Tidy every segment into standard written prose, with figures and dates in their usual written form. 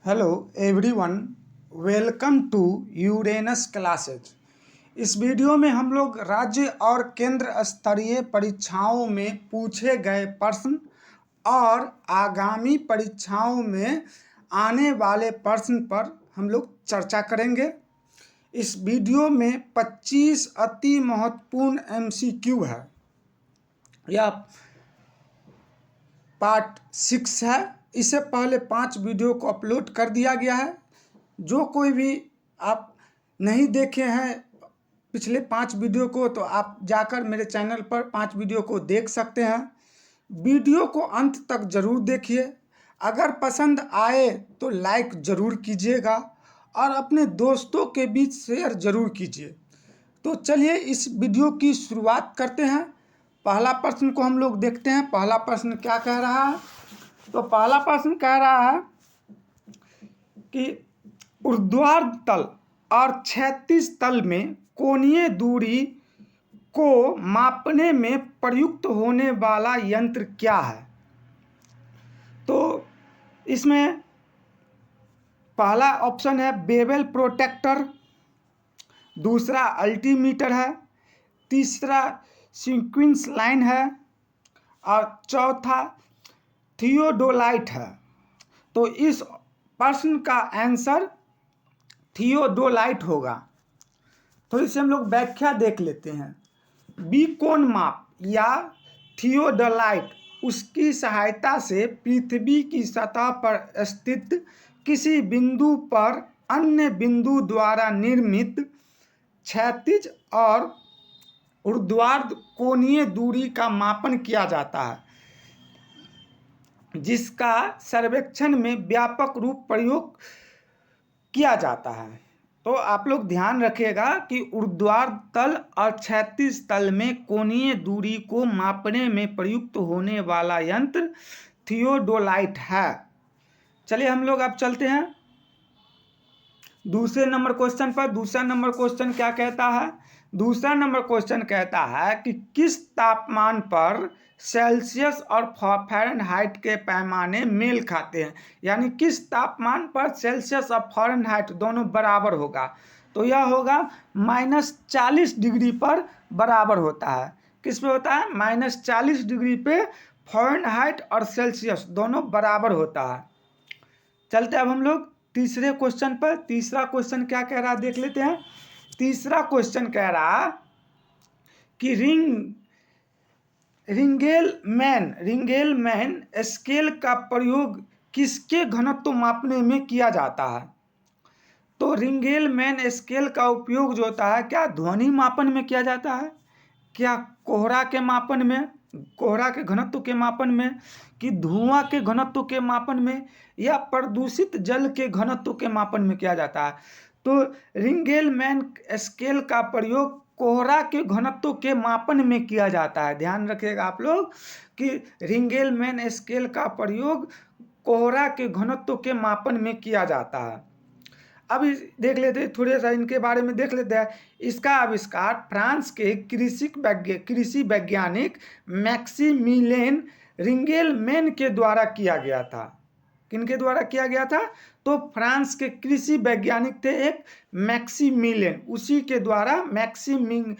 Hello everyone, welcome to Uranus classes. इस video में हम लोग राज्य और केंद्र स्तरीय परीक्षाओं में पूछे गए प्रश्न और आगामी परीक्षाओं में आने वाले प्रश्न पर हम लोग चर्चा करेंगे। इस वीडियो में 25 अति महत्वपूर्ण MCQ है। यह पार्ट 6 है। इससे पहले 5 वीडियो को अपलोड कर दिया गया है। जो कोई भी आप नहीं देखे हैं पिछले 5 वीडियो को, तो आप जाकर मेरे चैनल पर 5 वीडियो को देख सकते हैं। वीडियो को अंत तक ज़रूर देखिए। अगर पसंद आए तो लाइक ज़रूर कीजिएगा और अपने दोस्तों के बीच शेयर ज़रूर कीजिए। तो चलिए इस वीडियो की शुरुआत करते हैं। पहला प्रश्न को हम लोग देखते हैं। पहला प्रश्न क्या कह रहा है? तो पहला प्रश्न कह रहा है कि ऊर्ध्वाधर तल और क्षैतिज तल में कोणीय दूरी को मापने में प्रयुक्त होने वाला यंत्र क्या है? तो इसमें पहला ऑप्शन है बेवेल प्रोटेक्टर, दूसरा अल्टीमीटर है, तीसरा सीक्वेंस लाइन है और चौथा थियोडोलाइट है। तो इस प्रश्न का आंसर थियोडोलाइट होगा। तो इसे हम लोग व्याख्या देख लेते हैं। बी कोण माप या थियोडोलाइट उसकी सहायता से पृथ्वी की सतह पर स्थित किसी बिंदु पर अन्य बिंदु द्वारा निर्मित क्षैतिज और ऊर्ध्वाधर कोणीय दूरी का मापन किया जाता है, जिसका सर्वेक्षण में व्यापक रूप प्रयोग किया जाता है। तो आप लोग ध्यान रखिएगा कि ऊर्ध्वाधर तल और क्षैतिज तल में कोणीय दूरी को मापने में प्रयुक्त होने वाला यंत्र थियोडोलाइट है। चलिए हम लोग अब चलते हैं दूसरे नंबर क्वेश्चन पर। दूसरा नंबर क्वेश्चन क्या कहता है? दूसरा नंबर क्वेश्चन कहता है कि किस तापमान पर सेल्सियस और फ़ारेनहाइट के पैमाने मेल खाते हैं, यानी किस तापमान पर सेल्सियस और फ़ारेनहाइट दोनों बराबर होगा? तो यह होगा -40 डिग्री पर बराबर होता है। किस पे होता है? -40 डिग्री पे फ़ारेनहाइट और सेल्सियस दोनों बराबर होता है। चलते अब हम लोग तीसरे क्वेश्चन पर। तीसरा क्वेश्चन क्या कह रहा है देख लेते हैं। तीसरा क्वेश्चन कह रहा कि रिंगेलमैन स्केल का प्रयोग किसके घनत्व मापने में किया जाता है? तो रिंगेलमैन स्केल का उपयोग जो होता है, क्या ध्वनि मापन में किया जाता है, क्या कोहरा के मापन में, कोहरा के घनत्व के मापन में, कि धुआं के घनत्व के मापन में, या प्रदूषित जल के घनत्व के मापन में किया जाता है? तो रिंगेलमैन स्केल का प्रयोग कोहरा के घनत्व के मापन में किया जाता है। ध्यान रखिएगा आप लोग कि रिंगेलमैन स्केल का प्रयोग कोहरा के घनत्व के मापन में किया जाता है। अब देख लेते हैं, थोड़े सा इनके बारे में देख लेते हैं। इसका आविष्कार फ्रांस के कृषि वैज्ञानिक मैक्सिमिलियन रिंगेलमैन के द्वारा किया गया था। किनके द्वारा किया गया था? तो फ्रांस के कृषि वैज्ञानिक थे एक मैक्सिमिलियन, उसी के द्वारा मैक्सिमिलियन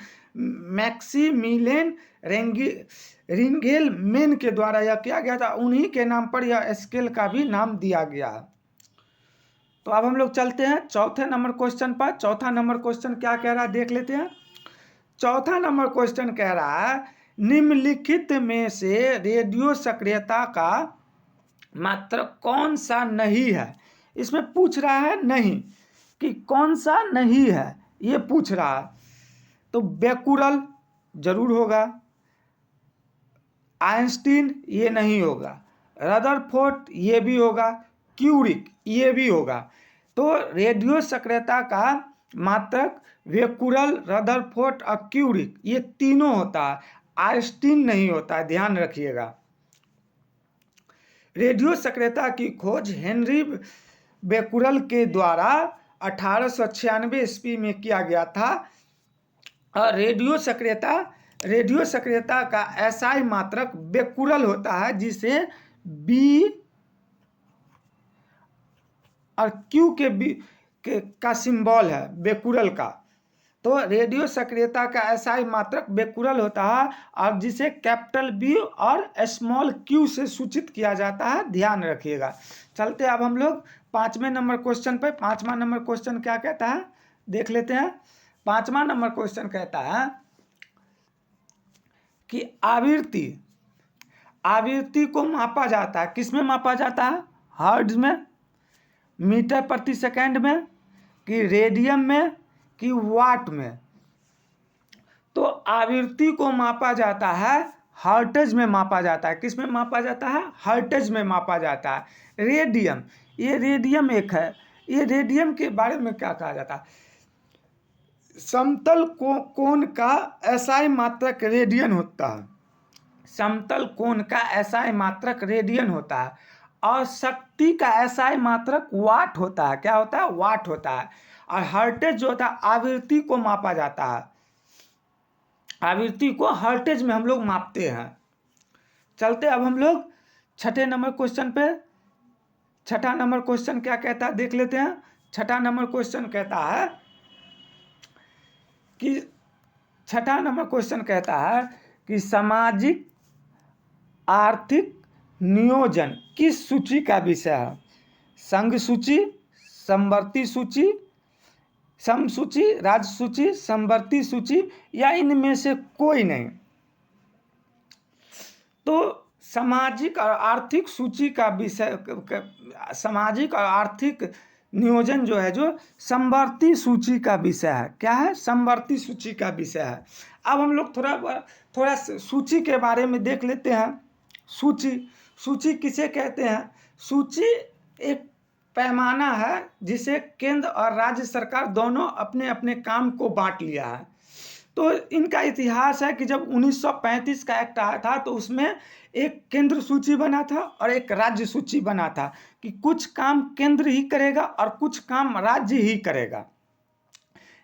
रिंगेलमैन के द्वारा यह किया गया था। उन्हीं के नाम पर यह स्केल का भी नाम दिया गया है। तो अब हम लोग चलते हैं चौथे नंबर क्वेश्चन पर। चौथा नंबर क्वेश्चन क्या कह रहा है देख लेते हैं। चौथा नंबर क्वेश्चन कह रहा है निम्नलिखित में से रेडियो सक्रियता का मात्रक कौन सा नहीं है? इसमें पूछ रहा है नहीं कि कौन सा नहीं है, ये पूछ रहा है। तो बेकुरल जरूर होगा, आइंस्टीन ये नहीं होगा, रदरफोर्ड ये भी होगा, क्यूरिक ये भी होगा। तो रेडियो सक्रियता का मात्रक बेकुरल, रदरफोर्ड और क्यूरिक ये तीनों होता है, आइंस्टीन नहीं होता है। ध्यान रखिएगा। रेडियो सक्रियता की खोज हेनरी बेकुरल के द्वारा 1896 ईस्वी में किया गया था। और रेडियो सक्रियता का SI मात्रक बेकुरल होता है, जिसे और क्यू का सिंबल है बेकुरल का। तो रेडियो सक्रियता का एसआई मात्रक बेकुरल होता है और जिसे कैपिटल बी और स्मॉल क्यू से सूचित किया जाता है, ध्यान रखिएगा। चलते अब हम लोग 5वें नंबर क्वेश्चन पे। 5वां नंबर क्वेश्चन क्या कहता है देख लेते हैं। 5वां नंबर क्वेश्चन कहता है कि आवृत्ति को मापा जाता है, किस में मापा जाता है? हर्ट्ज में, मीटर प्रति सेकंड में, कि रेडियन में, कि वाट में? तो आवृत्ति को मापा जाता है हर्ट्ज में मापा जाता है। किस में मापा जाता है? हर्ट्ज में मापा जाता है। रेडियन, ये रेडियन एक है। ये रेडियन के बारे में क्या कहा जाता है? समतल कोण का एसआई मात्रक रेडियन होता है। समतल कोण का एसआई मात्रक रेडियन होता है और शक्ति का एसआई मात्रक वाट होता है। क्या होता है? वाट होता है। और हर्ट्ज जो होता है आवृत्ति को मापा जाता है। आवृत्ति को हर्ट्ज में हम लोग मापते हैं। चलते अब हम लोग 6ठे नंबर क्वेश्चन पे। 6ठा नंबर क्वेश्चन क्या कहता है देख लेते हैं। 6ठा नंबर क्वेश्चन कहता है कि 6ठा नंबर क्वेश्चन कहता है कि सामाजिक आर्थिक नियोजन किस सूची का विषय है? संघ सूची, समवर्ती सूची, सम सूची, राज्य सूची, समवर्ती सूची, या इनमें से कोई नहीं? तो सामाजिक और आर्थिक सूची का विषय, सामाजिक और आर्थिक नियोजन जो है, जो समवर्ती सूची का विषय है। क्या है? समवर्ती सूची का विषय है। अब हम लोग थोड़ा सूची के बारे में देख लेते हैं। सूची किसे कहते हैं? सूची एक पैमाना है जिसे केंद्र और राज्य सरकार दोनों अपने अपने काम को बांट लिया है। तो इनका इतिहास है कि जब 1935 का एक्ट आया था तो उसमें एक केंद्र सूची बना था और एक राज्य सूची बना था कि कुछ काम केंद्र ही करेगा और कुछ काम राज्य ही करेगा।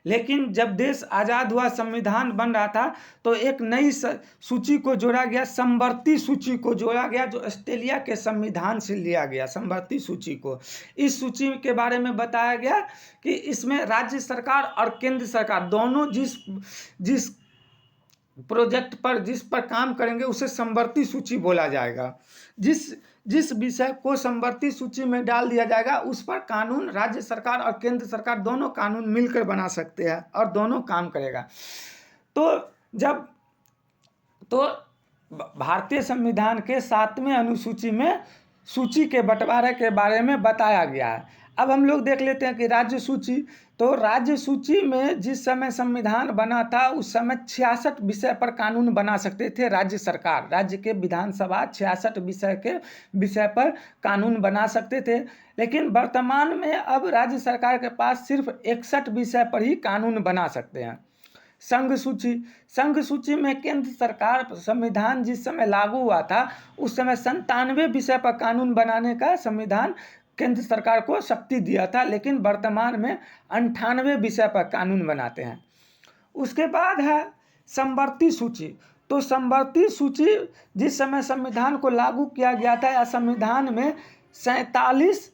लेकिन जब देश आज़ाद हुआ, संविधान बन रहा था, तो एक नई सूची को जोड़ा गया, समवर्ती सूची को जोड़ा गया, जो ऑस्ट्रेलिया के संविधान से लिया गया। समवर्ती सूची को, इस सूची के बारे में बताया गया कि इसमें राज्य सरकार और केंद्र सरकार दोनों जिस प्रोजेक्ट पर, जिस पर काम करेंगे उसे समवर्ती सूची बोला जाएगा। जिस विषय को समवर्ती सूची में डाल दिया जाएगा उस पर कानून राज्य सरकार और केंद्र सरकार दोनों कानून मिलकर बना सकते हैं और दोनों काम करेगा। तो भारतीय संविधान के 7वें अनुसूची में सूची के बंटवारे के बारे में बताया गया है। अब हम लोग देख लेते हैं कि राज्य सूची। तो राज्य सूची में जिस समय संविधान बना था उस समय 66 विषय पर कानून बना सकते थे राज्य सरकार। राज्य के विधानसभा 66 विषय पर कानून बना सकते थे। लेकिन वर्तमान में अब राज्य सरकार के पास सिर्फ 61 विषय पर ही कानून बना सकते हैं। संघ सूची में केंद्र सरकार, संविधान जिस समय लागू हुआ था उस समय 97 विषय पर कानून बनाने का संविधान केंद्र सरकार को शक्ति दिया था, लेकिन वर्तमान में 98 विषय पर कानून बनाते हैं। उसके बाद है समवर्ती सूची। तो समवर्ती सूची जिस समय संविधान को लागू किया गया था, या संविधान में 47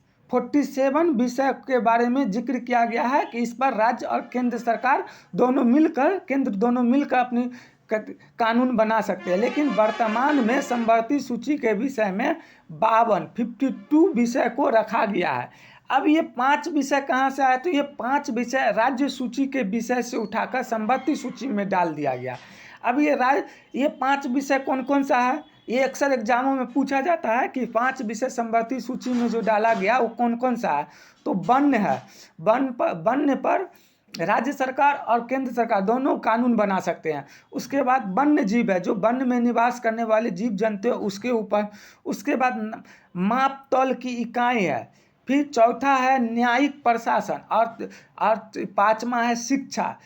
विषय के बारे में जिक्र किया गया है कि इस पर राज्य और केंद्र सरकार दोनों मिलकर अपनी कानून बना सकते हैं। लेकिन वर्तमान में समवर्ती सूची के विषय में 52 विषय को रखा गया है। अब ये 5 विषय कहाँ से आए? तो ये 5 विषय राज्य सूची के विषय से उठाकर समवर्ती सूची में डाल दिया गया। अब ये 5 विषय कौन कौन सा है? ये अक्सर एग्जामों में पूछा जाता है कि 5 विषय समवर्ती सूची में जो डाला गया वो कौन कौन सा है? तो वन्य है। वन्य पर राज्य सरकार और केंद्र सरकार दोनों कानून बना सकते हैं। उसके बाद वन्य जीव है, जो वन में निवास करने वाले जीव जंतु उसके ऊपर। उसके बाद माप तौल की इकाई है। फिर चौथा है न्यायिक प्रशासन और 5वां है शिक्षा।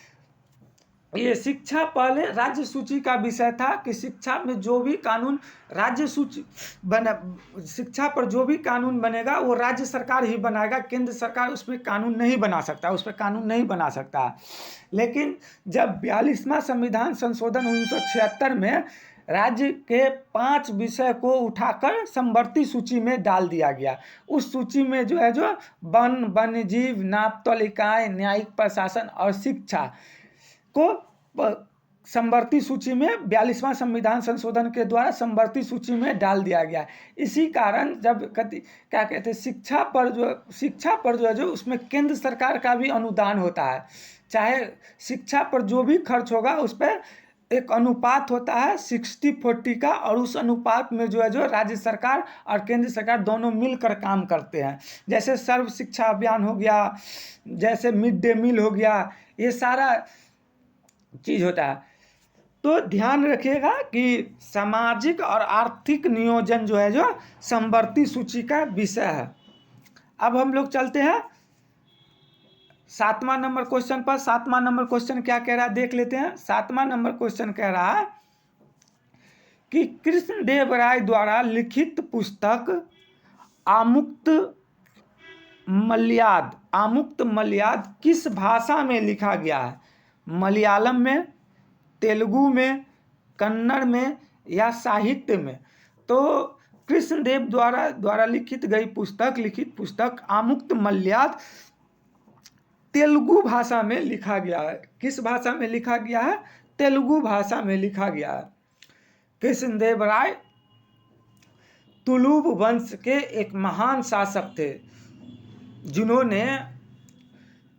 ये शिक्षा पहले राज्य सूची का विषय था कि शिक्षा में जो भी कानून राज्य सूची शिक्षा पर जो भी कानून बनेगा वो राज्य सरकार ही बनाएगा, केंद्र सरकार उस पर कानून नहीं बना सकता। लेकिन जब 42वां संविधान संशोधन 1976 में राज्य के 5 विषय को उठाकर समवर्ती सूची में डाल दिया गया। उस सूची में जो है जो वन, वन्यजीव, नापतोल इकाई, न्यायिक प्रशासन और शिक्षा को समवर्ती सूची में 42वां संविधान संशोधन के द्वारा समवर्ती सूची में डाल दिया गया। इसी कारण जब क्या कहते हैं शिक्षा पर जो है जो उसमें केंद्र सरकार का भी अनुदान होता है। चाहे शिक्षा पर जो भी खर्च होगा उस पर एक अनुपात होता है 60-40 का, और उस अनुपात में जो है जो राज्य सरकार और केंद्र सरकार दोनों मिलकर काम करते हैं। जैसे सर्व शिक्षा अभियान हो गया, जैसे मिड डे मील हो गया, ये सारा चीज़ होता है। तो ध्यान रखिएगा कि सामाजिक और आर्थिक नियोजन जो है जो समवर्ती सूची का विषय है। अब हम लोग चलते हैं 7वां नंबर क्वेश्चन पर। 7वां नंबर क्वेश्चन क्या कह रहा है देख लेते हैं। 7वां नंबर क्वेश्चन कह रहा है कि कृष्णदेव राय द्वारा लिखित पुस्तक आमुक्त मलयाद किस भाषा में लिखा गया है? मलयालम में, तेलुगु में, कन्नड़ में या साहित्य में? तो कृष्णदेव द्वारा लिखित पुस्तक आमुक्त मलयाद तेलुगु भाषा में लिखा गया है। किस भाषा में लिखा गया है? तेलुगु भाषा में लिखा गया है। कृष्णदेव राय तुलुव वंश के एक महान शासक थे, जिन्होंने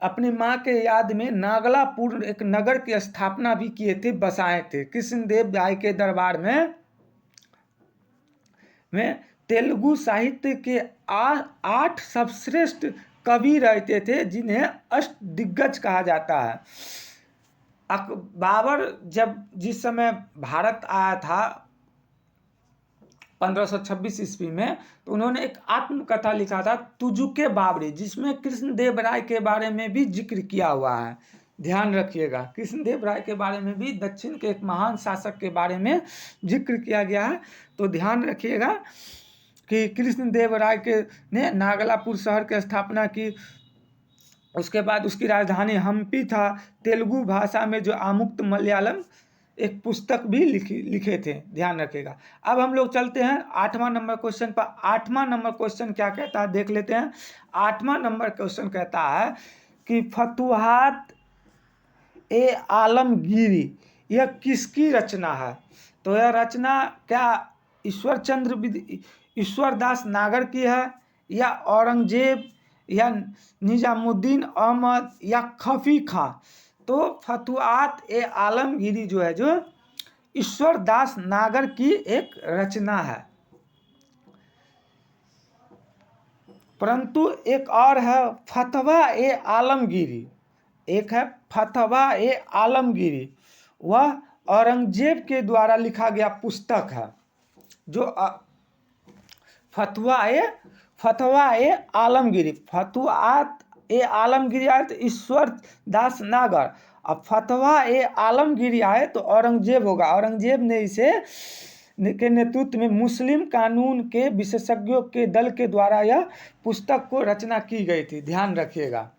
अपनी माँ के याद में नागलापुर एक नगर की स्थापना भी किए थे, बसाए थे। कृष्णदेव राय के दरबार में तेलुगु साहित्य के 8 सर्वश्रेष्ठ कवि रहते थे, जिन्हें अष्टदिग्गज कहा जाता है। बाबर जिस समय भारत आया था 1526 ईस्वी में, तो उन्होंने एक आत्मकथा लिखा था तुजुके बाबरी, जिसमें कृष्णदेव राय के बारे में भी जिक्र किया हुआ है। ध्यान रखिएगा, कृष्णदेव राय के बारे में भी, दक्षिण के एक महान शासक के बारे में जिक्र किया गया है। तो ध्यान रखिएगा कि कृष्णदेव राय ने नागलापुर शहर की स्थापना की। उसके बाद उसकी राजधानी हम्पी था। तेलुगु भाषा में जो आमुक्त मलयालम एक पुस्तक भी लिखे थे। ध्यान रखिएगा। अब हम लोग चलते हैं 8वां नंबर क्वेश्चन पर। 8वां नंबर क्वेश्चन क्या कहता है देख लेते हैं। 8वां नंबर क्वेश्चन कहता है कि फतुहात ए आलमगीरी यह किसकी रचना है? तो यह रचना क्या ईश्वरदास नागर की है, या औरंगजेब, या निजामुद्दीन अहमद, या खफी खां? तो फतुहात ए आलमगीरी जो है जो ईश्वरदास नागर की एक रचना है। परंतु एक और है फतवा ए आलमगीरी, एक है फतवा ए आलमगीरी, वह औरंगजेब के द्वारा लिखा गया पुस्तक है। जो फतवा ए आलमगीरी, फतुहात ए आलमगीरी आए तो ईश्वरदास नागर, अब फतवा ए आलमगीरी आए तो औरंगजेब होगा। औरंगजेब ने इसे के नेतृत्व में मुस्लिम कानून के विशेषज्ञों के दल के द्वारा यह पुस्तक को रचना की गई थी। ध्यान रखिएगा।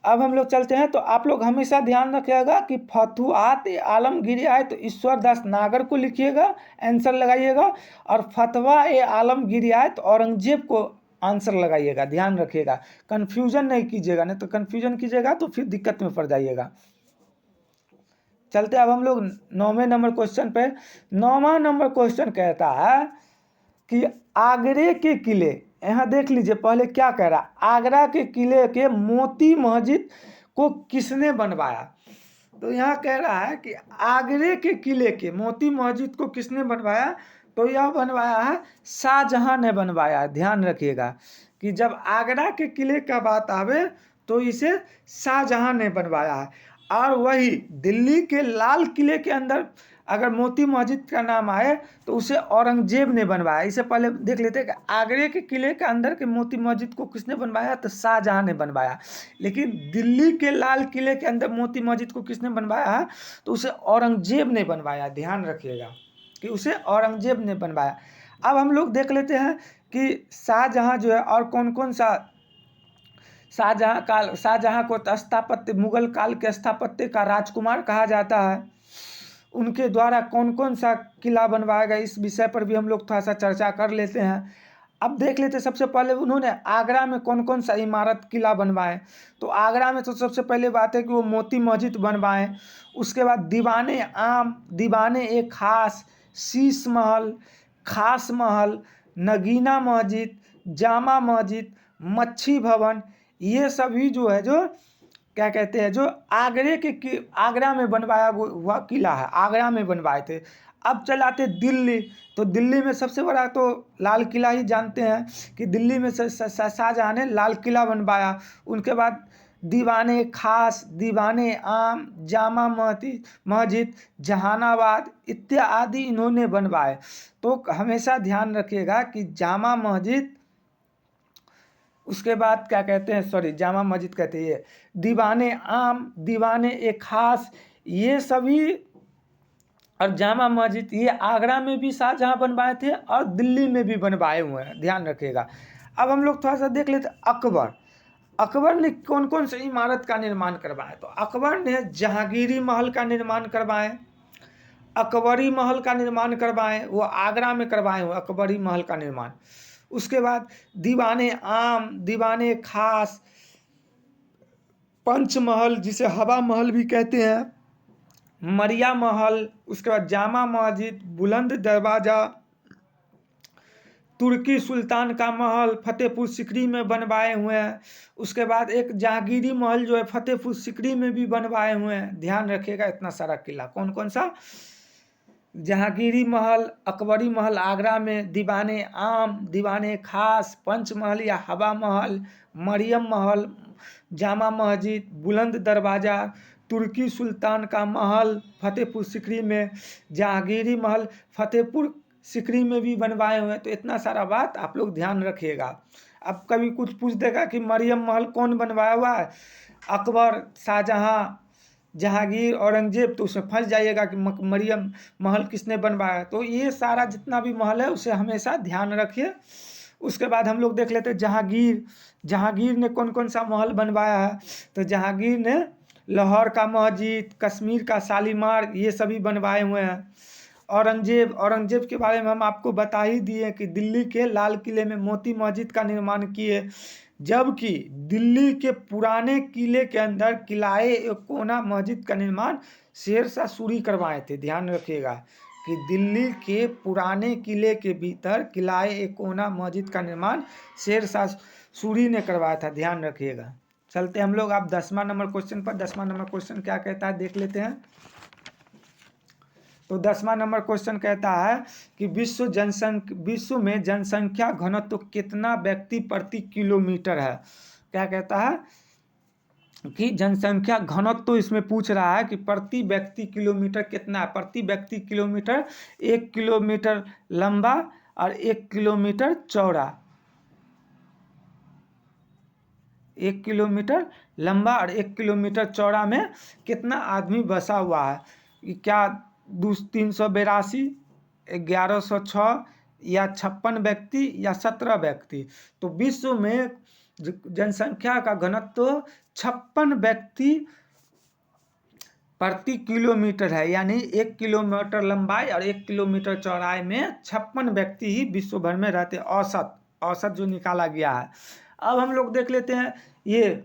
अब हम लोग चलते हैं। तो आप लोग हमेशा ध्यान रखिएगा कि फतुहात ए आलमगीरी आए तो ईश्वरदास नागर को लिखिएगा, आंसर लगाइएगा, और फतवा ए आलमगीरी आए तो औरंगजेब को आंसर लगाइएगा। ध्यान रखिएगा, कन्फ्यूजन नहीं कीजिएगा, नहीं तो कन्फ्यूजन कीजिएगा तो फिर दिक्कत में पड़ जाइएगा। चलते अब हम लोग 9वें नंबर क्वेश्चन पे। 9वां नंबर क्वेश्चन कहता है कि आगरे के किले, यहाँ देख लीजिए पहले क्या कह रहा है। आगरा के किले के मोती मस्जिद को किसने बनवाया? तो यहाँ कह रहा है कि आगरे के किले के मोती मस्जिद को किसने बनवाया? तो यह बनवाया है शाहजहां ने बनवाया। ध्यान रखिएगा कि जब आगरा के किले का बात आवे तो इसे शाहजहां ने बनवाया है। और वही दिल्ली के लाल किले के अंदर अगर मोती मस्जिद का नाम आए तो उसे औरंगजेब ने बनवाया। इससे पहले देख लेते हैं कि आगरे के किले के अंदर के मोती मस्जिद को किसने बनवाया? तो शाहजहां ने बनवाया। लेकिन दिल्ली के लाल किले के अंदर मोती मस्जिद को किसने बनवाया है? तो उसे औरंगजेब ने बनवाया। ध्यान रखिएगा कि उसे औरंगजेब ने बनवाया। अब हम लोग देख लेते हैं कि शाहजहां जो है और कौन कौन सा शाहजहां को स्थापत्य मुगल काल के स्थापत्य का राजकुमार कहा जाता है। उनके द्वारा कौन कौन सा किला बनवाया गया, इस विषय पर भी हम लोग थोड़ा सा चर्चा कर लेते हैं। अब देख लेते हैं सबसे पहले उन्होंने आगरा में कौन कौन सा इमारत किला बनवाए। तो आगरा में तो सबसे पहले बात है कि वो मोती मस्जिद बनवाए। उसके बाद दीवाने आम, दीवाने ए खास, शीश महल, खास महल, नगीना मस्जिद, जामा मस्जिद, मच्छी भवन, ये सभी जो है जो क्या कहते हैं जो आगरा में बनवाया हुआ किला है, आगरा में बनवाए थे। अब चलाते दिल्ली। तो दिल्ली में सबसे बड़ा तो लाल किला ही जानते हैं कि दिल्ली में शाहजहां ने लाल किला बनवाया। उनके बाद दीवाने खास, दीवाने आम, जामा मस्जिद, जहानाबाद इत्यादि इन्होंने बनवाए। तो हमेशा ध्यान रखिएगा कि जामा मस्जिद, उसके बाद क्या कहते हैं, सॉरी जामा मस्जिद कहते हैं, ये दीवाने आम, दीवाने एक खास, ये सभी और जामा मस्जिद ये आगरा में भी शाहजहां बनवाए थे और दिल्ली में भी बनवाए हुए हैं, ध्यान रखिएगा। अब हम लोग थोड़ा सा देख लेते अकबर। अकबर ने कौन कौन सी इमारत का निर्माण करवाया। तो अकबर ने जहांगीरी महल का निर्माण करवाए, अकबरी महल का निर्माण करवाए, वो आगरा में करवाए हुए अकबरी महल का निर्माण। उसके बाद दीवाने आम, दीवाने खास, पंचमहल जिसे हवा महल भी कहते हैं, मरिया महल, उसके बाद जामा मस्जिद, बुलंद दरवाज़ा, तुर्की सुल्तान का महल फतेहपुर सिकरी में बनवाए हुए हैं। उसके बाद एक जहांगीरी महल जो है फतेहपुर सिकरी में भी बनवाए हुए हैं। ध्यान रखिएगा इतना सारा किला कौन कौन सा, जहांगीरी महल, अकबरी महल आगरा में, दीवाने आम, दीवाने खास, पंचमहल या हवा महल, मरियम महल, जामा मस्जिद, बुलंद दरवाज़ा, तुर्की सुल्तान का महल फतेहपुर सिकरी में, जहांगीरी महल फतेहपुर सिकरी में भी बनवाए हुए हैं। तो इतना सारा बात आप लोग ध्यान रखिएगा। अब कभी कुछ पूछ देगा कि मरियम महल कौन बनवाया हुआ है, अकबर, शाहजहां, जहांगीर, औरंगजेब, तो उसमें फंस जाइएगा कि मरियम महल किसने बनवाया। तो ये सारा जितना भी महल है उसे हमेशा ध्यान रखिए। उसके बाद हम लोग देख लेते हैं जहांगीर। जहांगीर ने कौन कौन सा महल बनवाया है। तो जहांगीर ने लाहौर का मस्जिद, कश्मीर का शालीमार, ये सभी बनवाए हुए हैं। औरंगजेब के बारे में हम आपको बता ही दिए कि दिल्ली के लाल किले में मोती मस्जिद का निर्माण किए, जबकि दिल्ली के पुराने किले के अंदर किलाए कोना मस्जिद का निर्माण शेरशाह सूरी करवाए थे। ध्यान रखिएगा कि दिल्ली के पुराने किले के भीतर किलाए कोना मस्जिद का निर्माण शेरशाह सूरी ने करवाया था, ध्यान रखिएगा। चलते हम लोग आप 10वां नंबर क्वेश्चन पर। 10वां नंबर क्वेश्चन क्या कहता है देख लेते हैं। तो 10वां नंबर क्वेश्चन कहता है कि विश्व में जनसंख्या घनत्व कितना व्यक्ति प्रति किलोमीटर है। क्या कहता है कि जनसंख्या घनत्व तो इसमें पूछ रहा है कि प्रति व्यक्ति किलोमीटर कितना है। प्रति व्यक्ति किलोमीटर 1 किलोमीटर लंबा और 1 किलोमीटर चौड़ा, 1 किलोमीटर लंबा और 1 किलोमीटर चौड़ा में कितना आदमी बसा हुआ है। क्या 382, 1106 या 56 व्यक्ति या 17 व्यक्ति। तो विश्व में जनसंख्या का घनत्व 56 व्यक्ति प्रति किलोमीटर है, यानी 1 किलोमीटर लंबाई और 1 किलोमीटर चौड़ाई में 56 व्यक्ति ही विश्व भर में रहते, औसत जो निकाला गया है। अब हम लोग देख लेते हैं ये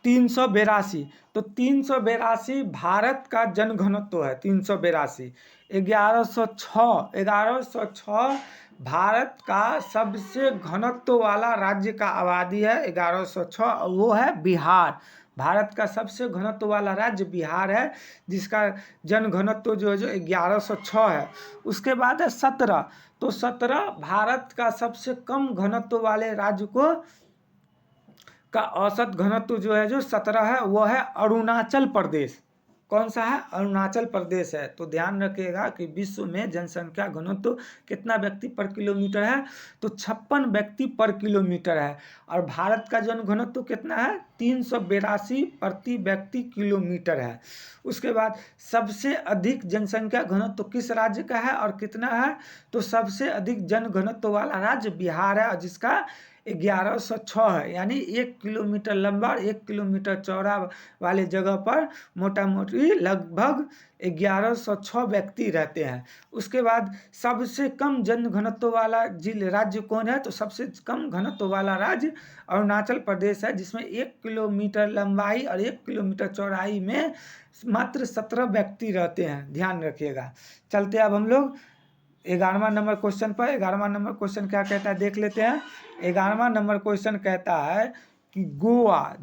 382। तो 382 भारत का जनघनत्व है। 382 1106 भारत का सबसे घनत्व वाला राज्य का आबादी है 1106, वो है बिहार। भारत का सबसे घनत्व वाला राज्य बिहार है, जिसका जनघनत्व जो है जो 1106 है। उसके बाद है 17। तो 17 भारत का सबसे कम घनत्व वाले राज्य को का औसत घनत्व जो है जो 17 है, वो है अरुणाचल प्रदेश। कौन सा है, अरुणाचल प्रदेश है। तो ध्यान रखिएगा कि विश्व में जनसंख्या घनत्व कितना व्यक्ति पर किलोमीटर है, तो 56 व्यक्ति पर किलोमीटर है। और भारत का जन घनत्व कितना है, 382 प्रति व्यक्ति किलोमीटर है। उसके बाद सबसे अधिक जनसंख्या घनत्व किस राज्य का है और कितना है, तो सबसे अधिक जन घनत्व वाला राज्य बिहार है, और जिसका 1106 है, यानी 1 किलोमीटर लंबा और 1 किलोमीटर चौड़ा वाले जगह पर मोटा मोटी लगभग 1106 व्यक्ति रहते हैं। उसके बाद सबसे कम जनघनत्व वाला राज्य कौन है? तो सबसे कम घनत्व वाला राज्य अरुणाचल प्रदेश है, जिसमें 1 किलोमीटर लंबाई और 1 किलोमीटर चौड़ाई में मात्र 17 व्यक्ति रहते हैं, ध्यान रखिएगा। चलते अब हम लोग 11वां नंबर क्वेश्चन पर। 11वां नंबर क्वेश्चन क्या कहता है देख लेते हैं। 11वां नंबर क्वेश्चन कहता है कि गोवा,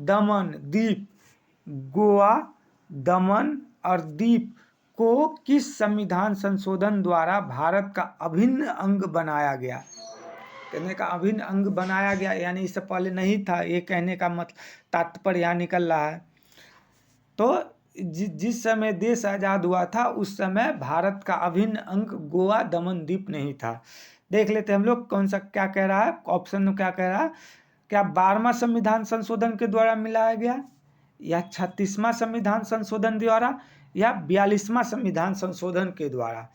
दमन और दीप को किस संविधान संशोधन द्वारा भारत का अभिन्न अंग बनाया गया? कहने का अभिन्न अंग बनाया गया, यानी इससे पहले नहीं था, ये कहने का मतलब तात्पर्य यहाँ निकल रहा है। तो जिस समय देश आज़ाद हुआ था उस समय भारत का अभिन्न अंग गोवा, दमन, दीप नहीं था। देख लेते हम लोग कौन सा क्या कह रहा है। ऑप्शन में क्या कह रहा है? क्या 12वां संविधान संशोधन के द्वारा मिलाया गया, या 36वां संविधान संशोधन द्वारा, या 42वां संविधान संशोधन के द्वारा?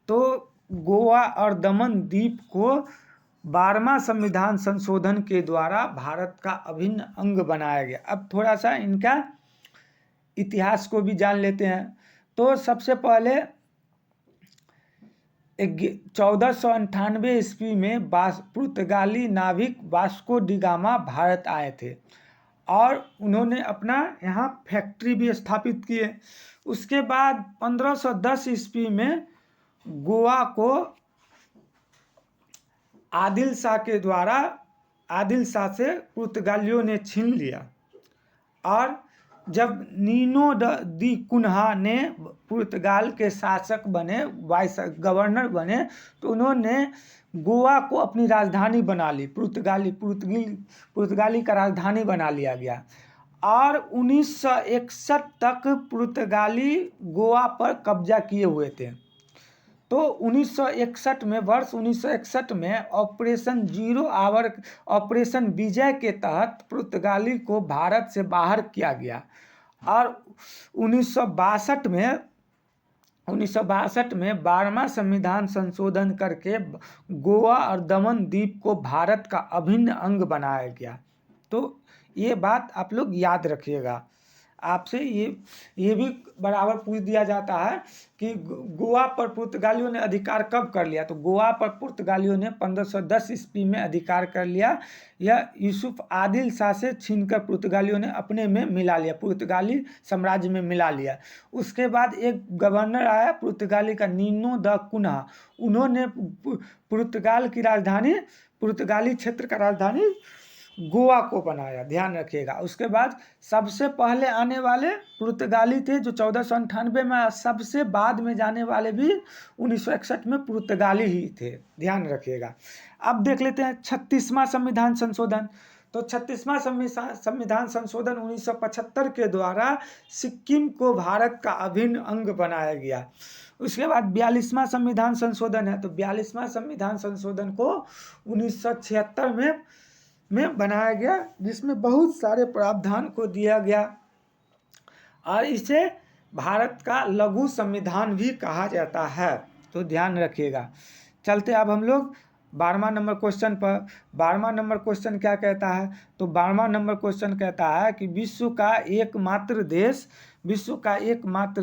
तो गोवा और दमन द्वीप को 12वां संविधान संशोधन के द्वारा भारत का अभिन्न अंग बनाया गया। अब थोड़ा सा इनका इतिहास को भी जान लेते हैं। तो सबसे पहले 1498 ईस्वी में पुर्तगाली नाविक वास्को डी गामा भारत आए थे और उन्होंने अपना यहाँ फैक्ट्री भी स्थापित किए। उसके बाद 1510 ईस्वी में गोवा को आदिल शाह से पुर्तगालियों ने छीन लिया। और जब नीनो दी कुन्हा ने पुर्तगाल के शासक बने, वाइस गवर्नर बने, तो उन्होंने गोवा को अपनी राजधानी बना ली। पुर्तगाली का राजधानी बना लिया गया। और 1961 तक पुर्तगाली गोवा पर कब्जा किए हुए थे। तो 1961 में, वर्ष 1961 में ऑपरेशन जीरो आवर, ऑपरेशन विजय के तहत पुर्तगाली को भारत से बाहर किया गया। और 1962 में 12वां संविधान संशोधन करके गोवा और दमन द्वीप को भारत का अभिन्न अंग बनाया गया। तो ये बात आप लोग याद रखिएगा। आपसे ये भी बराबर पूछ दिया जाता है कि गोवा पर पुर्तगालियों ने अधिकार कब कर लिया? तो गोवा पर पुर्तगालियों ने 1510 ईस्वी में अधिकार कर लिया। यह यूसुफ आदिल शाह से छीनकर पुर्तगालियों ने अपने में मिला लिया, पुर्तगाली साम्राज्य में मिला लिया। उसके बाद एक गवर्नर आया पुर्तगाली का, नीनो द कुन्हा। उन्होंने पुर्तगाल की राजधानी, पुर्तगाली क्षेत्र का राजधानी गोवा को बनाया, ध्यान रखिएगा। उसके बाद सबसे पहले आने वाले पुर्तगाली थे जो 1498 में, सबसे बाद में जाने वाले भी 1961 में पुर्तगाली ही थे, ध्यान रखिएगा। अब देख लेते हैं 36वां संविधान संशोधन। तो 36वां संविधान संशोधन 1975 के द्वारा सिक्किम को भारत का अभिन्न अंग बनाया गया। उसके बाद 42वां संविधान संशोधन है। तो 42वां संविधान संशोधन को 1976 में बनाया गया, जिसमें बहुत सारे प्रावधान को दिया गया और इसे भारत का लघु संविधान भी कहा जाता है। तो ध्यान रखिएगा। चलते अब हम लोग 12वां नंबर क्वेश्चन पर। 12वां नंबर क्वेश्चन क्या कहता है? तो 12वां नंबर क्वेश्चन कहता है कि विश्व का एकमात्र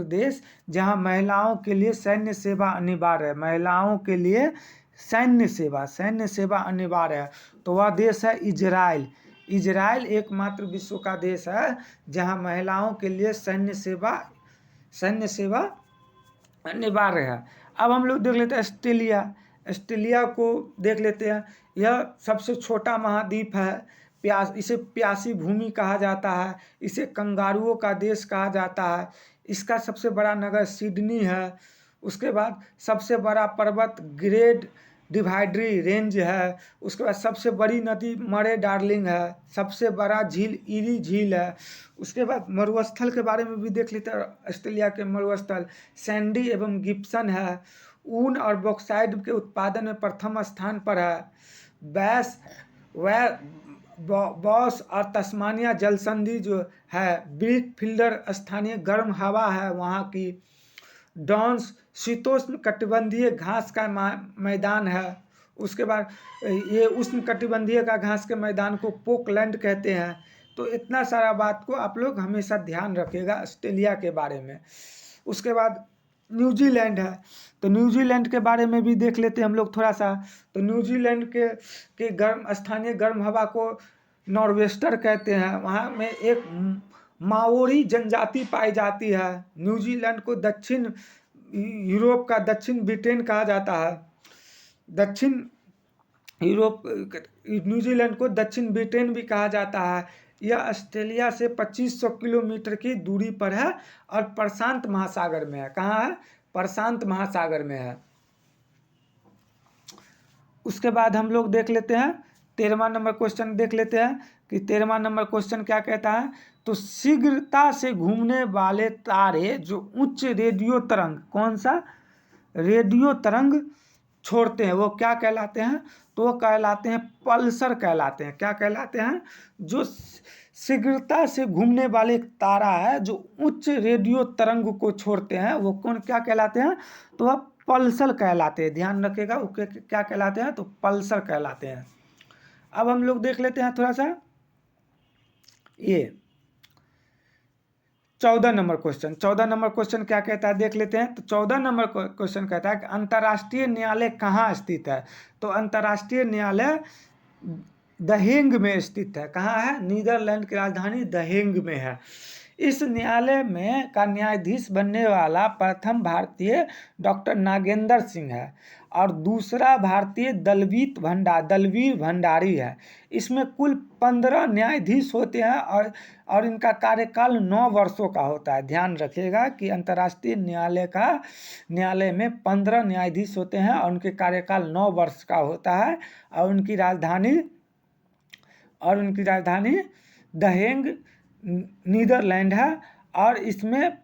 देश जहां महिलाओं के लिए सैन्य सेवा अनिवार्य है, महिलाओं के लिए सैन्य सेवा अनिवार्य है, तो वह देश है इजराइल। इजराइल एकमात्र विश्व का देश है जहां महिलाओं के लिए सैन्य सेवा अनिवार्य है। अब हम लोग देख लेते हैं ऑस्ट्रेलिया को देख लेते हैं। यह सबसे छोटा महाद्वीप है। इसे प्यासी भूमि कहा जाता है। इसे कंगारुओं का देश कहा जाता है। इसका सबसे बड़ा नगर सिडनी है। उसके बाद सबसे बड़ा पर्वत ग्रेट डिवाइडरी रेंज है। उसके बाद सबसे बड़ी नदी मरे डार्लिंग है। सबसे बड़ा झील इरी झील है। उसके बाद मरुस्थल के बारे में भी देख लेते हैं। ऑस्ट्रेलिया के मरुस्थल सैंडी एवं गिब्सन है। ऊन और बॉक्साइट के उत्पादन में प्रथम स्थान पर है। बॉस और तस्मानिया जलसंधि जो है। ब्रिक फील्डर स्थानीय गर्म हवा है वहाँ की। डॉन्स शीतोष्ण कटिबंधीय घास का मैदान है। उसके बाद ये उष्णकटिबंधीय का घास के मैदान को पोकलैंड कहते हैं। तो इतना सारा बात को आप लोग हमेशा ध्यान रखिएगा ऑस्ट्रेलिया के बारे में। उसके बाद न्यूजीलैंड है, तो न्यूजीलैंड के बारे में भी देख लेते हैं हम लोग थोड़ा सा। तो न्यूजीलैंड के गर्म स्थानीय गर्म हवा को नॉर्वेस्टर कहते हैं। वहाँ में एक माओरी जनजाति पाई जाती है। न्यूजीलैंड को दक्षिण यूरोप का दक्षिण ब्रिटेन कहा जाता है। दक्षिण यूरोप न्यूजीलैंड को दक्षिण ब्रिटेन भी कहा जाता है। यह ऑस्ट्रेलिया से 2500 किलोमीटर की दूरी पर है और प्रशांत महासागर में है। कहाँ है? प्रशांत महासागर में है। उसके बाद हम लोग देख लेते हैं 13वां नंबर क्वेश्चन देख लेते हैं कि 13वां नंबर क्वेश्चन क्या कहता है। तो शीघ्रता से घूमने वाले तारे जो उच्च रेडियो तरंग, कौन सा रेडियो तरंग छोड़ते हैं, वो क्या कहलाते हैं? तो वो कहलाते हैं पल्सर कहलाते हैं। क्या कहलाते हैं? जो शीघ्रता से घूमने वाले तारा है जो उच्च रेडियो तरंग को छोड़ते हैं, वो कौन क्या कहलाते हैं? तो वह पल्सर कहलाते हैं। ध्यान रखिएगा, वो क्या कहलाते हैं? तो पल्सर कहलाते हैं। अब हम लोग देख लेते हैं थोड़ा सा ये 14 नंबर क्वेश्चन। 14 नंबर क्वेश्चन क्या कहता है देख लेते हैं। तो 14 नंबर क्वेश्चन कहता है कि अंतर्राष्ट्रीय न्यायालय कहाँ स्थित है? तो अंतर्राष्ट्रीय न्यायालय द हेग में स्थित है। कहाँ है? नीदरलैंड की राजधानी द हेग में है। इस न्यायालय में का न्यायाधीश बनने वाला प्रथम भारतीय डॉक्टर नागेंद्र सिंह है और दूसरा भारतीय दलवीर भंडारी है। इसमें कुल 15 न्यायाधीश होते हैं और इनका कार्यकाल 9 वर्षों का होता है। ध्यान रखिएगा कि अंतर्राष्ट्रीय न्यायालय में 15 न्यायाधीश होते हैं और उनके कार्यकाल 9 वर्ष का होता है और उनकी राजधानी द हेग नीदरलैंड है। और इसमें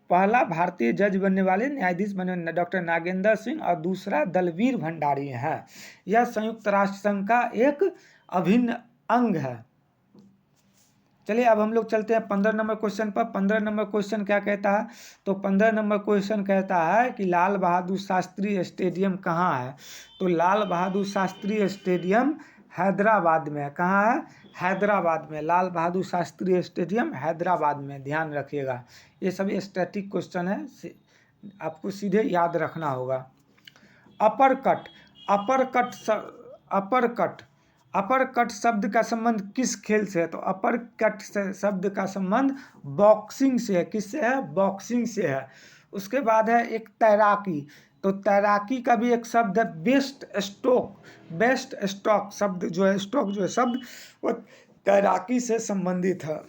पहला भारतीय जज बनने वाले न्यायाधीश बने डॉक्टर नागेंद्र सिंह और दूसरा दलवीर भंडारी है। यह संयुक्त राष्ट्र संघ का एक अभिन्न अंग है। चलिए अब हम लोग चलते हैं 15 नंबर क्वेश्चन पर। 15 नंबर क्वेश्चन क्या कहता है? तो 15 नंबर क्वेश्चन कहता है कि लाल बहादुर शास्त्री स्टेडियम कहाँ है? तो लाल बहादुर शास्त्री स्टेडियम हैदराबाद में है। कहाँ है? हैदराबाद में। लाल बहादुर शास्त्री स्टेडियम हैदराबाद में। ध्यान रखिएगा, ये सभी स्टैटिक क्वेश्चन है, आपको सीधे याद रखना होगा। अपरकट शब्द का संबंध किस खेल से है? तो अपरकट शब्द का संबंध बॉक्सिंग से है। किससे है? बॉक्सिंग से है। उसके बाद है एक तैराकी। तो तैराकी का भी एक शब्द है बेस्ट स्ट्रोक शब्द जो है, स्ट्रोक जो है शब्द, वो तैराकी से संबंधित है।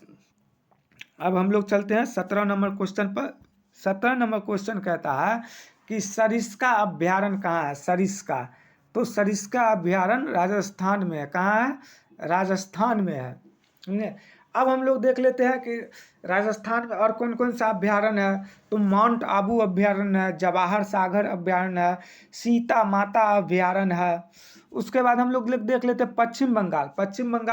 अब हम लोग चलते हैं 17 नंबर क्वेश्चन पर। 17 नंबर क्वेश्चन कहता है कि सरिस्का अभ्यारण्य कहाँ है? सरिस्का, तो सरिस्का अभ्यारण्य राजस्थान में है। कहाँ है? राजस्थान में है। अब हम लोग देख लेते हैं कि राजस्थान में और कौन कौन सा अभ्यारण्य है। तो माउंट आबू अभ्यारण्य है, जवाहर सागर अभ्यारण्य है, सीता माता अभ्यारण्य है। उसके बाद हम लोग देख लेते हैं पश्चिम बंगाल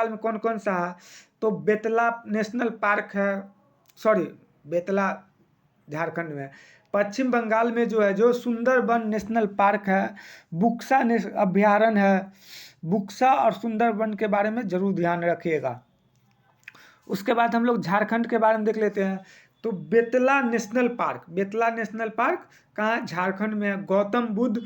में कौन कौन सा है। तो बेतला नेशनल पार्क है, बेतला झारखंड में। पश्चिम बंगाल में जो है जो सुंदरबन नेशनल पार्क है, बुक्सा अभ्यारण्य है। बुक्सा और सुंदरबन के बारे में जरूर ध्यान रखिएगा। उसके बाद हम लोग झारखंड के बारे में देख लेते हैं। तो बेतला नेशनल पार्क कहाँ है? झारखंड में है। गौतम बुद्ध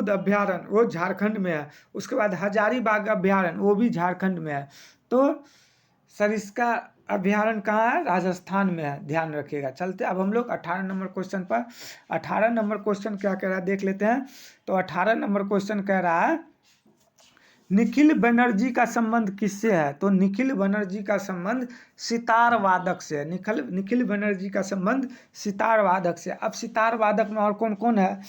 अभ्यारण्य वो झारखंड में है। उसके बाद हजारीबाग अभ्यारण्य वो भी झारखंड में है। तो सरिस्का अभ्यारण्य कहाँ है? राजस्थान में है। ध्यान रखिएगा। चलते अब हम लोग 18 नंबर क्वेश्चन पर। 18 नंबर क्वेश्चन क्या कह रहा है देख लेते हैं। तो 18 नंबर क्वेश्चन कह रहा है निखिल बनर्जी का संबंध किससे है? तो निखिल बनर्जी का संबंध सितार वादक से है। निखिल बनर्जी का संबंध सितार वादक से। अब सितार वादक में और कौन कौन है?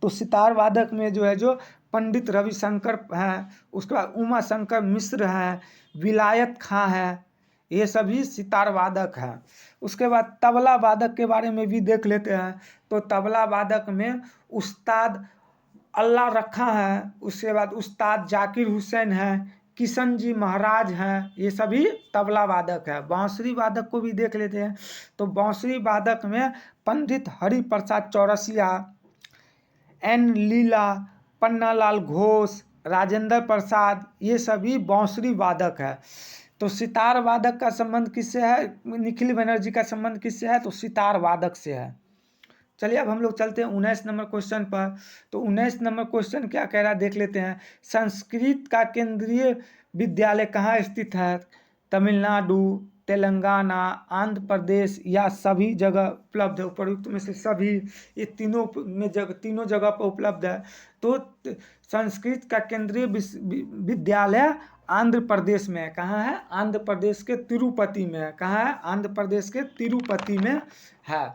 तो सितार वादक में जो है जो पंडित रविशंकर हैं, उसके बाद उमा शंकर मिश्र हैं, विलायत खां हैं, ये सभी सितार वादक हैं। उसके बाद तबला वादक के बारे में भी देख लेते हैं। तो तबला वादक में उस्ताद अल्लाह रखा है, उसके बाद उस्ताद जाकिर हुसैन हैं, किशन जी महाराज हैं, ये सभी तबला वादक है। बांसुरी वादक को भी देख लेते हैं। तो बांसुरी वादक में पंडित हरि प्रसाद चौरसिया, एन लीला, पन्नालाल घोष, राजेंद्र प्रसाद, ये सभी बांसुरी वादक है। तो सितार वादक का संबंध किससे है? निखिल बनर्जी का संबंध किससे है? तो सितार वादक से है। चलिए अब हम लोग चलते हैं 19 नंबर क्वेश्चन पर। तो 19 नंबर क्वेश्चन क्या कह रहा है देख लेते हैं। संस्कृत का केंद्रीय विद्यालय कहाँ स्थित है? तमिलनाडु, तेलंगाना, आंध्र प्रदेश या सभी जगह उपलब्ध है? उपयुक्त में से सभी, ये तीनों जगह पर उपलब्ध है। तो संस्कृत का केंद्रीय विद्यालय आंध्र प्रदेश में है। कहाँ है? आंध्र प्रदेश के तिरुपति में है। कहाँ है? आंध्र प्रदेश के तिरुपति में है,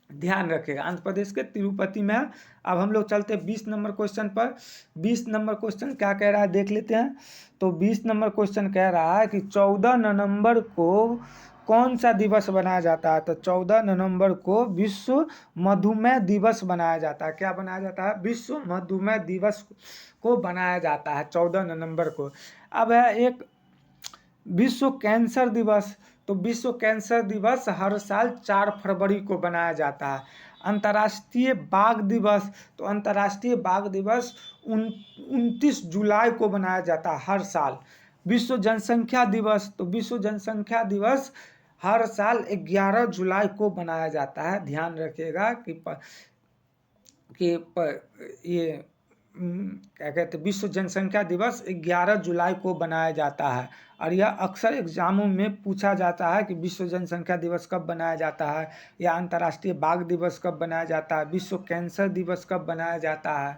ध्यान रखिएगा, आंध्र प्रदेश के तिरुपति में है। अब हम लोग चलते हैं 20 नंबर क्वेश्चन पर। 20 नंबर क्वेश्चन क्या कह रहा है देख लेते हैं। तो 20 नंबर क्वेश्चन कह रहा है कि 14 नवंबर को कौन सा दिवस बनाया जाता है? तो 14 नवंबर को विश्व मधुमेह दिवस बनाया जाता है। क्या बनाया जाता है? विश्व मधुमेह दिवस को बनाया जाता है 14 नवंबर को। अब है एक विश्व कैंसर दिवस। तो विश्व कैंसर दिवस हर साल 4 फरवरी को बनाया जाता है। अंतर्राष्ट्रीय बाघ दिवस, तो अंतर्राष्ट्रीय बाघ दिवस 29 जुलाई को बनाया जाता है हर साल। विश्व जनसंख्या दिवस, तो विश्व जनसंख्या दिवस हर साल 11 जुलाई को बनाया जाता है। ध्यान रखिएगा कि ये क्या कहते हैं, विश्व जनसंख्या दिवस 11 जुलाई को बनाया जाता है। और यह अक्सर एग्जामों में पूछा जाता है कि विश्व जनसंख्या दिवस कब बनाया जाता है, या अंतर्राष्ट्रीय बाघ दिवस कब बनाया जाता है, विश्व कैंसर दिवस कब बनाया जाता है,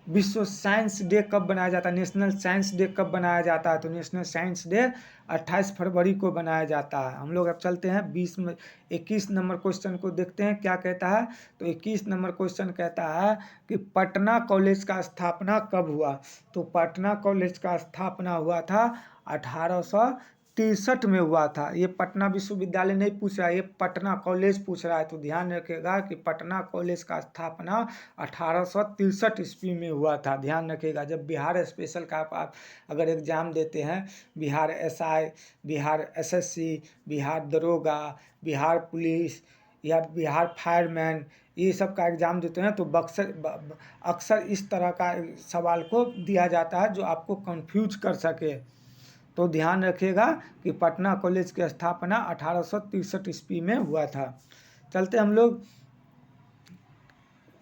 विश्व साइंस डे कब बनाया जाता है, नेशनल साइंस डे कब बनाया जाता है। तो नेशनल साइंस डे 28 फरवरी को बनाया जाता है। हम लोग अब चलते हैं 21 नंबर क्वेश्चन को देखते हैं क्या कहता है। तो 21 नंबर क्वेश्चन कहता है कि पटना कॉलेज का स्थापना कब हुआ? तो पटना कॉलेज का स्थापना हुआ था 1863 में हुआ था। ये पटना विश्वविद्यालय नहीं पूछ रहा है, ये पटना कॉलेज पूछ रहा है। तो ध्यान रखिएगा कि पटना कॉलेज का स्थापना 1863 ईस्वी में हुआ था। ध्यान रखिएगा, जब बिहार स्पेशल का आप अगर एग्जाम देते हैं, बिहार SI, बिहार SSC, बिहार दरोगा, बिहार पुलिस या बिहार फायरमैन, ये सब का एग्ज़ाम देते हैं तो अक्सर इस तरह का सवाल को दिया जाता है जो आपको कंफ्यूज कर सके। तो ध्यान रखिएगा कि पटना कॉलेज की स्थापना 1863 ईस्वी में हुआ था। चलते हम लोग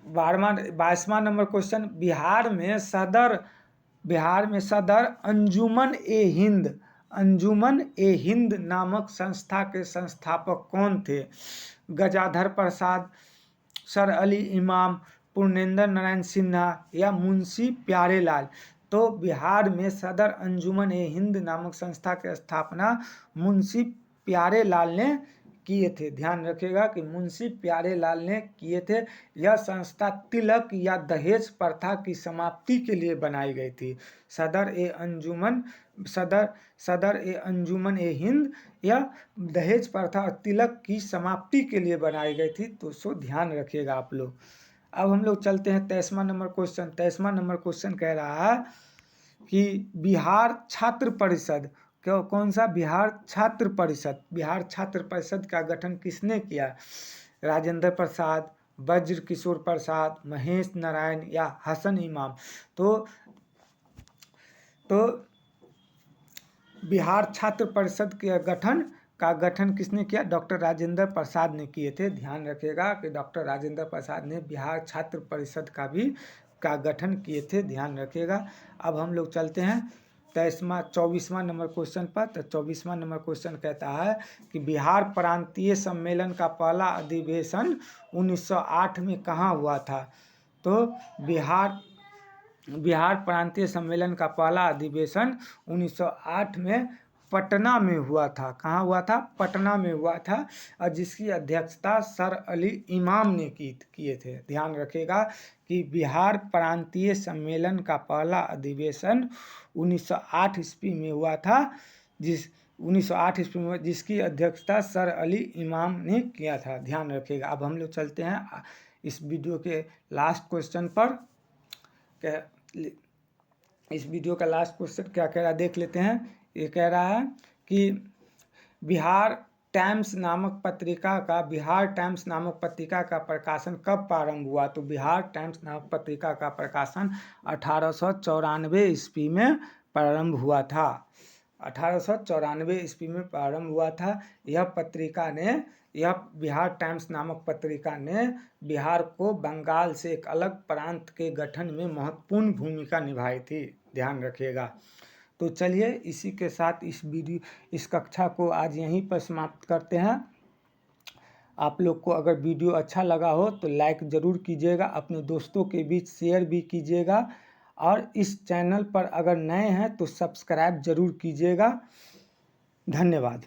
22वां नंबर क्वेश्चन। बिहार में सदर अंजुमन ए हिंद नामक संस्था के संस्थापक कौन थे? गजाधर प्रसाद, सर अली इमाम, पूर्णेंद्र नारायण सिन्हा या मुंशी प्यारेलाल। तो बिहार में सदर अंजुमन ए हिंद नामक संस्था की स्थापना मुंशी प्यारेलाल ने किए थे। ध्यान रखिएगा कि मुंशी प्यारेलाल ने किए थे। यह संस्था तिलक या दहेज प्रथा की समाप्ति के लिए बनाई गई थी। सदर ए अंजुमन ए हिंद यह दहेज प्रथा और तिलक की समाप्ति के लिए बनाई गई थी। तो सो ध्यान रखिएगा आप लोग। अब हम लोग चलते हैं 23वां नंबर क्वेश्चन। 23वां नंबर क्वेश्चन कह रहा है कि बिहार छात्र परिषद, कौन सा? बिहार छात्र परिषद का गठन किसने किया? राजेंद्र प्रसाद, वज्र किशोर प्रसाद, महेश नारायण या हसन इमाम। तो बिहार छात्र परिषद के गठन किसने किया? डॉक्टर राजेंद्र प्रसाद ने किए थे। ध्यान रखिएगा कि डॉक्टर राजेंद्र प्रसाद ने बिहार छात्र परिषद का गठन किए थे। ध्यान रखिएगा। अब हम लोग चलते हैं 24वां नंबर क्वेश्चन पर। तो 24वां नंबर क्वेश्चन कहता है कि बिहार प्रांतीय सम्मेलन का पहला अधिवेशन 1908 में कहाँ हुआ था? तो बिहार प्रांतीय सम्मेलन का पहला अधिवेशन 1908 में पटना में हुआ था। कहाँ हुआ था? पटना में हुआ था, और जिसकी अध्यक्षता सर अली इमाम ने किए थे। ध्यान रखिएगा कि बिहार प्रांतीय सम्मेलन का पहला अधिवेशन 1908 ईस्वी में हुआ था, 1908 ईस्वी में, जिसकी अध्यक्षता सर अली इमाम ने किया था। ध्यान रखिएगा। अब हम लोग चलते हैं इस वीडियो के लास्ट क्वेश्चन पर। इस वीडियो का लास्ट क्वेश्चन क्या कह रहा है देख लेते हैं। ये कह रहा है कि बिहार टाइम्स नामक पत्रिका का बिहार टाइम्स नामक पत्रिका का प्रकाशन कब प्रारंभ हुआ? तो बिहार टाइम्स नामक पत्रिका का प्रकाशन 1894 ईस्वी में प्रारंभ हुआ था। 1894 ईस्वी में प्रारंभ हुआ था। यह बिहार टाइम्स नामक पत्रिका ने बिहार को बंगाल से एक अलग प्रांत के गठन में महत्वपूर्ण भूमिका निभाई थी, ध्यान रखिएगा। तो चलिए इसी के साथ इस कक्षा को आज यहीं पर समाप्त करते हैं। आप लोग को अगर वीडियो अच्छा लगा हो तो लाइक ज़रूर कीजिएगा, अपने दोस्तों के बीच शेयर भी कीजिएगा, और इस चैनल पर अगर नए हैं तो सब्सक्राइब ज़रूर कीजिएगा। धन्यवाद।